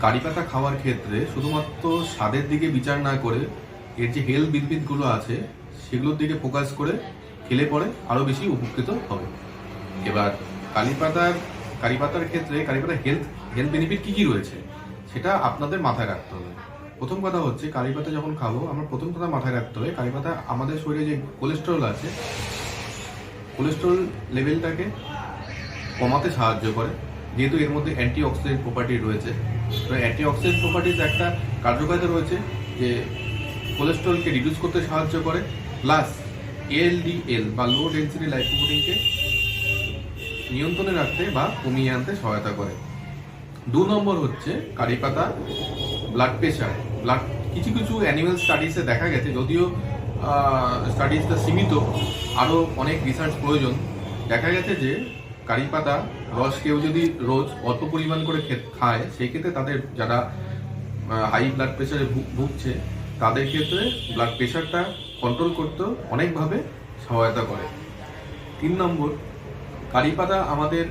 কারি পাতা খাওয়ার ক্ষেত্রে শুধুমাত্র স্বাদের দিকে বিচার না করে এর যে হেলথ বেনিফিটগুলো আছে সেগুলোর দিকে ফোকাস করে খেলে পরে আরও বেশি উপকৃত হবে। এবার কারি পাতার ক্ষেত্রে কারি পাতার হেলথ বেনিফিট কী কী রয়েছে সেটা আপনাদের মাথায় রাখতে হবে। প্রথম কথা হচ্ছে, কারি পাতা যখন খাবো আমরা প্রথম কথা মাথায় রাখতে হবে, কারি পাতা আমাদের শরীরে যে কোলেস্টেরল আছে, কোলেস্টেরল লেভেলটাকে কমাতে সাহায্য করে, যেহেতু এর মধ্যে অ্যান্টিঅক্সিডেন্ট প্রপার্টি রয়েছে। তো অ্যান্টিঅক্সিডেন্ট প্রপার্টিজ একটা কার্যকারিতা রয়েছে যে কোলেস্টেরলকে রিডিউস করতে সাহায্য করে, প্লাস এলডিএল বা লো ডেন্সিটি লাইপোপ্রোটিনকে নিয়ন্ত্রণে রাখতে বা কমিয়ে আনতে সহায়তা করে। 2 নম্বর হচ্ছে কারি পাতা ব্লাড প্রেশার। কিছু কিছু অ্যানিমাল স্টাডিজে দেখা গেছে, যদিও স্টাডিজটা সীমিত, আরও অনেক রিসার্চ প্রয়োজন, দেখা গেছে যে কারি পাতা রস কেউ যদি রোজ অল্প পরিমাণ করে খায়, সেই ক্ষেত্রে তাদের যারা হাই ব্লাড প্রেশারে ভুগছে তাদের ক্ষেত্রে ব্লাড প্রেশারটা কন্ট্রোল করতেও অনেকভাবে সহায়তা করে। 3 নম্বর, কারি পাতা আমাদের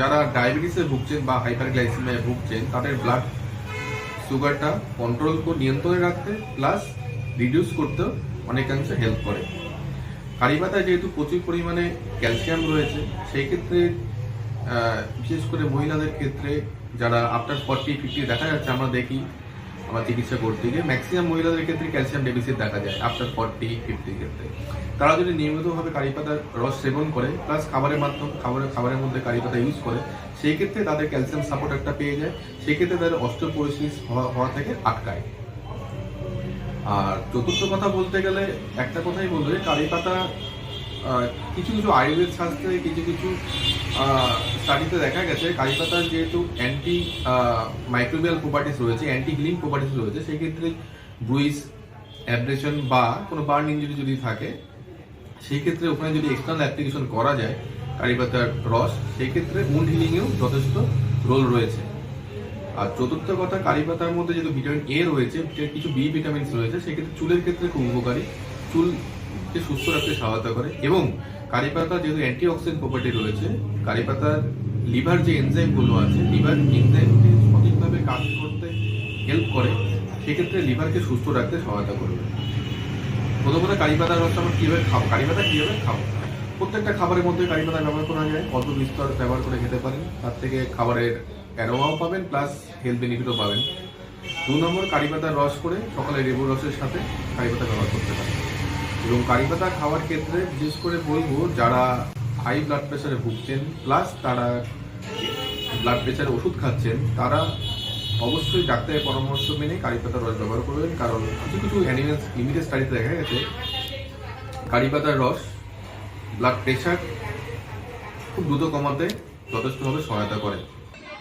যারা ডায়াবেটিসে ভুগছেন বা হাইপারগ্লাইসেমিয়ায় ভুগছেন তাদের ব্লাড সুগারটা নিয়ন্ত্রণে রাখতে প্লাস রিডিউস করতেও অনেকাংশে হেল্প করে। কারি পাতায় যেহেতু প্রচুর পরিমাণে ক্যালসিয়াম রয়েছে, সেই ক্ষেত্রে বিশেষ করে মহিলাদের ক্ষেত্রে যারা আফটার 40-50 দেখা যাচ্ছে, আমরা দেখি আমার চিকিৎসা করতে গিয়ে ম্যাক্সিমাম মহিলাদের ক্ষেত্রে ক্যালসিয়াম ডেফিসিট দেখা যায় আফটার 40-50 ক্ষেত্রে। তারা যদি নিয়মিতভাবে কারি পাতার রস সেবন করে প্লাস খাবারের মধ্যে কারি পাতা ইউজ করে, সেই ক্ষেত্রে তাদের ক্যালসিয়াম সাপোর্ট একটা পেয়ে যায়, সেই ক্ষেত্রে তাদের অস্টিওপোরোসিস হওয়া থেকে আটকায়। আর চতুর্থ কথা বলতে গেলে একটা কথাই বলবো, কারি পাতা কিছু কিছু আয়ুর্বেদ শাস্ত্রে কিছু স্টাডিতে দেখা গেছে কারি পাতার যেহেতু অ্যান্টি মাইক্রোবিয়াল প্রপার্টিস রয়েছে, অ্যান্টি হিলিং প্রপার্টিস রয়েছে, সেই ক্ষেত্রে ব্রুইস, অ্যাব্রেশন বা কোনো বার্ন ইঞ্জুরি যদি থাকে, সেই ক্ষেত্রে ওখানে যদি এক্সটার্নাল অ্যাপ্লিকেশন করা যায় কারি পাতার রস, সেই ক্ষেত্রে উন্ড হিলিংয়েও যথেষ্ট রোল রয়েছে। আর চতুর্থ কথা, কারি পাতার মধ্যে যেহেতু ভিটামিন এ রয়েছে, কিছু বি ভিটামিনস রয়েছে, সেক্ষেত্রে চুলের ক্ষেত্রে খুব উপকারী, চুলকে সুস্থ রাখতে সহায়তা করে। এবং কারি পাতা যেহেতু অ্যান্টিঅক্সিডেন্ট প্রপার্টি রয়েছে, কারি পাতার লিভার যে এনজাইমগুলো আছে, লিভার এনজাইমকে সঠিকভাবে কাজ করতে হেল্প করে, সেক্ষেত্রে লিভারকে সুস্থ রাখতে সহায়তা করবে। প্রথমত কারি পাতার রস আমরা কীভাবে খাবো, কারি পাতা কীভাবে খাবো? প্রত্যেকটা খাবারের মধ্যে কারি পাতা ব্যবহার করা যায়, অল্প বিস্তর ব্যবহার করে খেতে পারেন, তার থেকে খাবারের অ্যারোমাও পাবেন প্লাস হেলথ বেনিফিটও পাবেন। 2 নম্বর, কারি পাতার রস করে সকালে লেবুর রসের সাথে কারি পাতা ব্যবহার করতে পারেন। এবং কারি পাতা খাওয়ার ক্ষেত্রে বিশেষ করে বলবো, যারা হাই ব্লাড প্রেশারে ভুগছেন প্লাস তারা ব্লাড প্রেশারের ওষুধ খাচ্ছেন, তারা অবশ্যই ডাক্তারের পরামর্শ মেনে কারি পাতার রস ব্যবহার করবেন। কারণ কিছু কিছু অ্যানিমেলস লিমিটেড স্টাডিতে দেখা গেছে কারি পাতার রস ব্লাড প্রেশার খুব দ্রুত কমাতে যথেষ্টভাবে সহায়তা করে।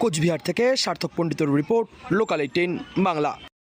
কোচবিহার থেকে সার্থক পণ্ডিতের রিপোর্ট, লোকাল 18 বাংলা।